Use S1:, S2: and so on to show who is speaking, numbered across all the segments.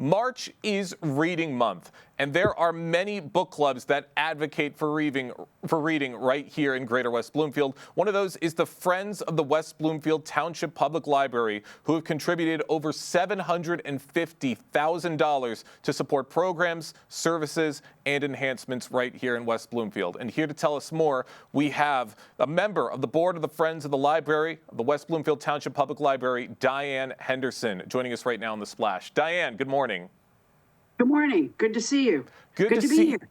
S1: March is Reading Month, and there are many book clubs that advocate for reading right here in Greater West Bloomfield. One of those is the Friends of the West Bloomfield Township Public Library, who have contributed over $750,000 to support programs, services, and enhancements right here in West Bloomfield. And here to tell us more, we have a member of the board of the Friends of the Library of the West Bloomfield Township Public Library, Diane Henderson, joining us right now on The Splash. Diane, good morning.
S2: Good morning. Good to see you. Good to be here.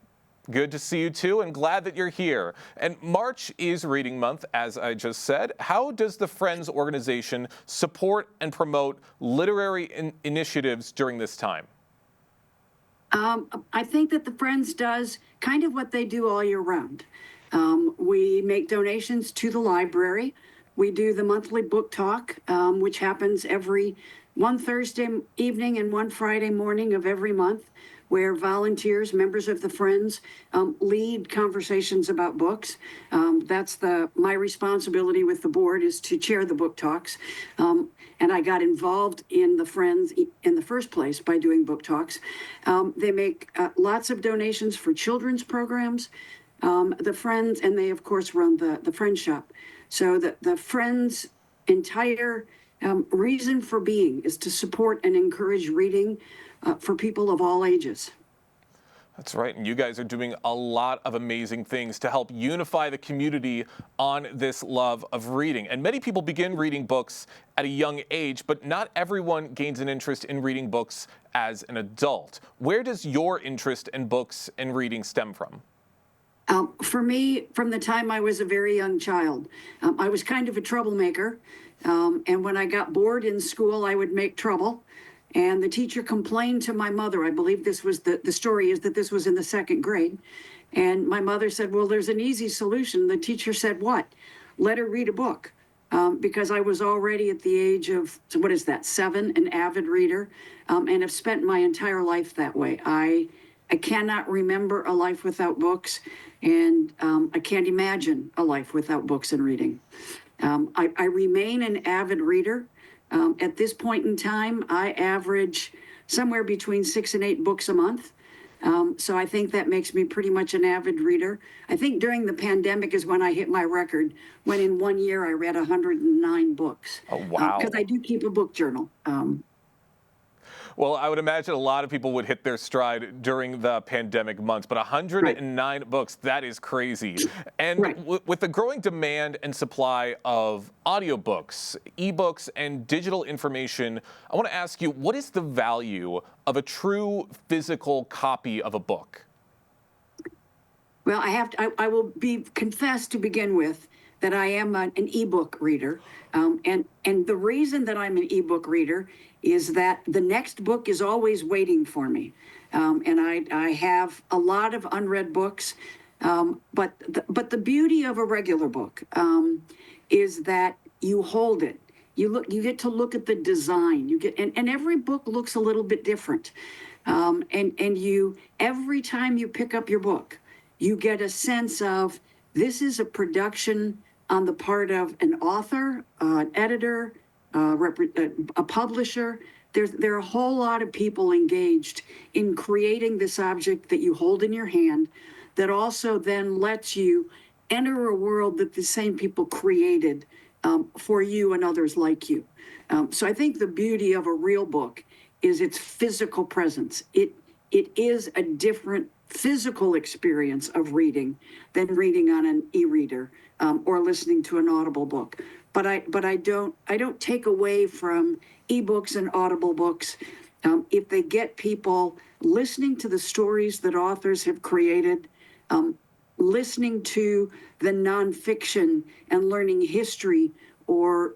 S1: Good to see you too, and glad that you're here. And March is Reading Month, as I just said. How does the Friends organization support and promote literary initiatives during this time?
S2: I think that the Friends does kind of what they do all year round. We make donations to the library. We do the monthly book talk, which happens every one Thursday evening and one Friday morning of every month, where volunteers, members of the Friends, lead conversations about books. That's my responsibility with the board, is to chair the book talks. And I got involved in the Friends in the first place by doing book talks. They make lots of donations for children's programs. The Friends, and they of course run the Friends Shop. So the Friends' entire reason for being is to support and encourage reading for people of all ages.
S1: That's right, and you guys are doing a lot of amazing things to help unify the community on this love of reading. And many people begin reading books at a young age, but not everyone gains an interest in reading books as an adult. Where does your interest in books and reading stem from?
S2: For me, from the time I was a very young child, I was kind of a troublemaker. And when I got bored in school, I would make trouble. And the teacher complained to my mother. I believe this was the story is that this was in the second grade. And my mother said, well, there's an easy solution. The teacher said, what? Let her read a book. Because I was already at the age of, so what is that, 7, an avid reader, and have spent my entire life that way. I cannot remember a life without books, and I can't imagine a life without books and reading. I remain an avid reader. At this point in time, I average somewhere between 6 and 8 books a month. So I think that makes me pretty much an avid reader. I think during the pandemic is when I hit my record, when in 1 year I read 109 books.
S1: Oh, wow.
S2: Because I do keep a book journal.
S1: Well, I would imagine a lot of people would hit their stride during the pandemic months, but 109 books, that is crazy. And with the growing demand and supply of audiobooks, ebooks, and digital information, I want to ask you, what is the value of a true physical copy of a book?
S2: Well, I will confess to begin with that I am an ebook reader. And the reason that I'm an ebook reader is that the next book is always waiting for me. And I have a lot of unread books, but the beauty of a regular book is that you hold it. You get to look at the design. And every book looks a little bit different. And every time you pick up your book, you get a sense of, this is a production on the part of an author, an editor, a publisher. There are a whole lot of people engaged in creating this object that you hold in your hand, that also then lets you enter a world that the same people created for you and others like you. So I think the beauty of a real book is its physical presence. It is a different physical experience of reading than reading on an e-reader or listening to an audible book. But I don't take away from ebooks and audible books if they get people listening to the stories that authors have created, listening to the nonfiction and learning history or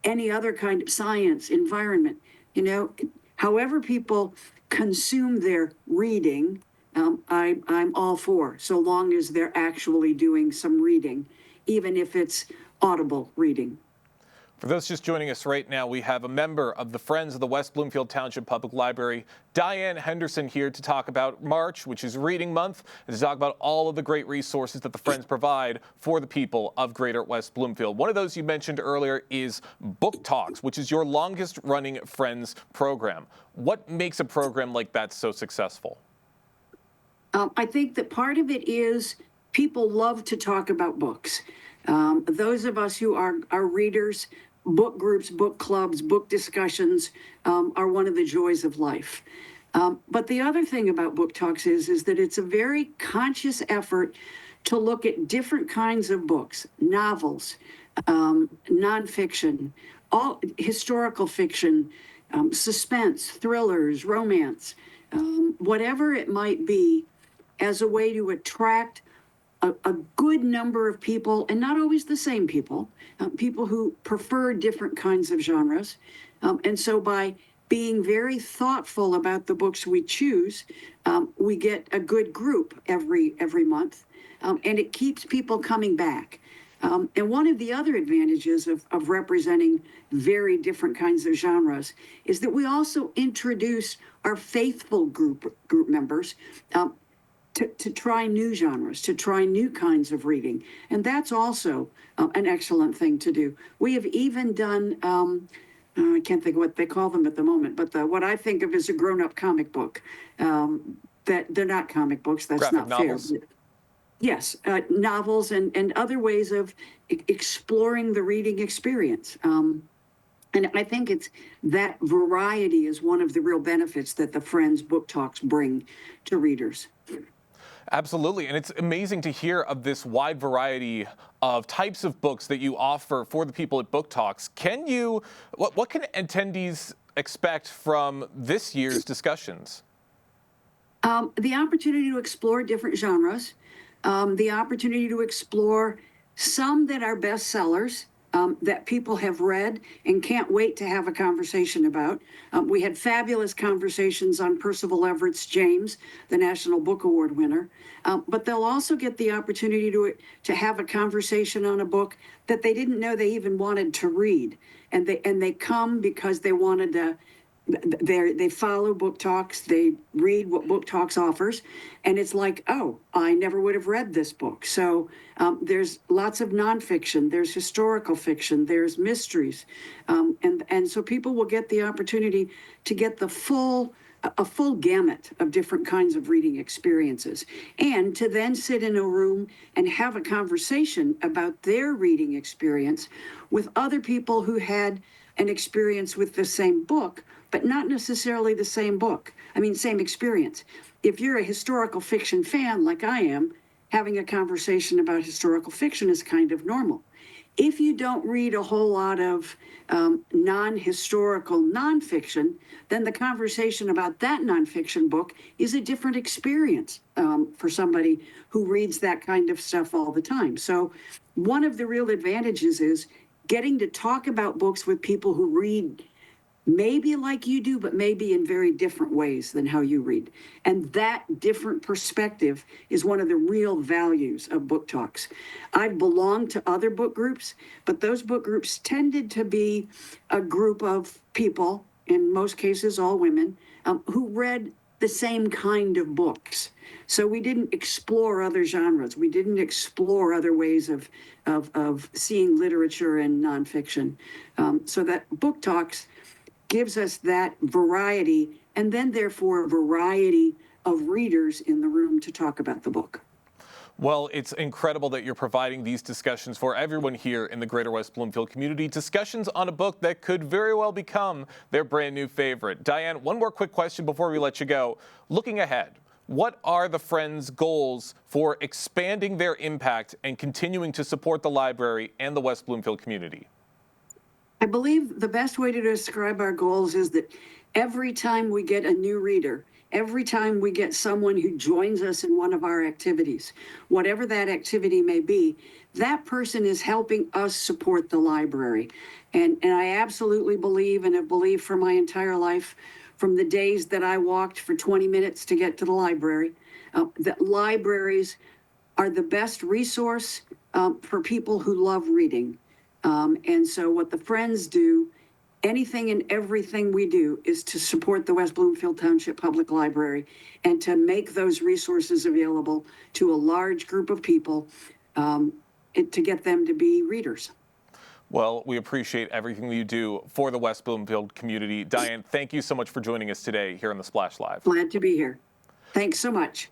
S2: any other kind of science environment. However people consume their reading, I'm all for, so long as they're actually doing some reading, even if it's audible reading.
S1: For those just joining us right now, we have a member of the Friends of the West Bloomfield Township Public Library, Diane Henderson, here to talk about March, which is Reading Month, and to talk about all of the great resources that the Friends provide for the people of Greater West Bloomfield. One of those you mentioned earlier is Book Talks, which is your longest running Friends program. What makes a program like that so successful?
S2: I think that part of it is people love to talk about books. Those of us who are readers, book groups, book clubs, book discussions are one of the joys of life. But the other thing about Book Talks is that it's a very conscious effort to look at different kinds of books, novels, nonfiction, all historical fiction, suspense, thrillers, romance, whatever it might be, as a way to attract a good number of people, and not always the same people, people who prefer different kinds of genres. And so by being very thoughtful about the books we choose, we get a good group every month, and it keeps people coming back. And one of the other advantages of representing very different kinds of genres is that we also introduce our faithful group members to try new genres, to try new kinds of reading. And that's also an excellent thing to do. We have even done, I can't think of what they call them at the moment, but what I think of as a grown-up comic book. That they're not comic books, that's
S1: Graphic
S2: not
S1: novels.
S2: fair. Yes, novels and other ways of exploring the reading experience. And I think it's that variety is one of the real benefits that the Friends Book Talks bring to readers.
S1: Absolutely, and it's amazing to hear of this wide variety of types of books that you offer for the people at Book Talks. What can attendees expect from this year's discussions?
S2: The opportunity to explore different genres, the opportunity to explore some that are bestsellers, that people have read and can't wait to have a conversation about. We had fabulous conversations on Percival Everett's James, the National Book Award winner. But they'll also get the opportunity to have a conversation on a book that they didn't know they even wanted to read. And they come because they wanted to. They follow Book Talks, they read what Book Talks offers, and it's like, oh, I never would have read this book. So there's lots of nonfiction, there's historical fiction, there's mysteries, and so people will get the opportunity to get a full gamut of different kinds of reading experiences, and to then sit in a room and have a conversation about their reading experience with other people who had an experience with the same book, but not necessarily the same book. I mean, same experience. If you're a historical fiction fan like I am, having a conversation about historical fiction is kind of normal. If you don't read a whole lot of non-historical nonfiction, then the conversation about that nonfiction book is a different experience for somebody who reads that kind of stuff all the time. So one of the real advantages is getting to talk about books with people who read maybe like you do, but maybe in very different ways than how you read. And that different perspective is one of the real values of Book Talks. I've belonged to other book groups, but those book groups tended to be a group of people, in most cases all women, who read the same kind of books. So we didn't explore other genres. We didn't explore other ways of seeing literature and nonfiction. So that Book Talks gives us that variety, and then therefore a variety of readers in the room to talk about the book.
S1: Well, it's incredible that you're providing these discussions for everyone here in the Greater West Bloomfield community, discussions on a book that could very well become their brand new favorite. Diane, one more quick question before we let you go. Looking ahead, what are the Friends' goals for expanding their impact and continuing to support the library and the West Bloomfield community?
S2: I believe the best way to describe our goals is that every time we get a new reader, every time we get someone who joins us in one of our activities, whatever that activity may be, that person is helping us support the library. And I absolutely believe, and have believed for my entire life, from the days that I walked for 20 minutes to get to the library, that libraries are the best resource for people who love reading. And so what the Friends do, anything and everything we do, is to support the West Bloomfield Township Public Library and to make those resources available to a large group of people, to get them to be readers.
S1: Well, we appreciate everything that you do for the West Bloomfield community. Diane, thank you so much for joining us today here on the Splash Live.
S2: Glad to be here. Thanks so much.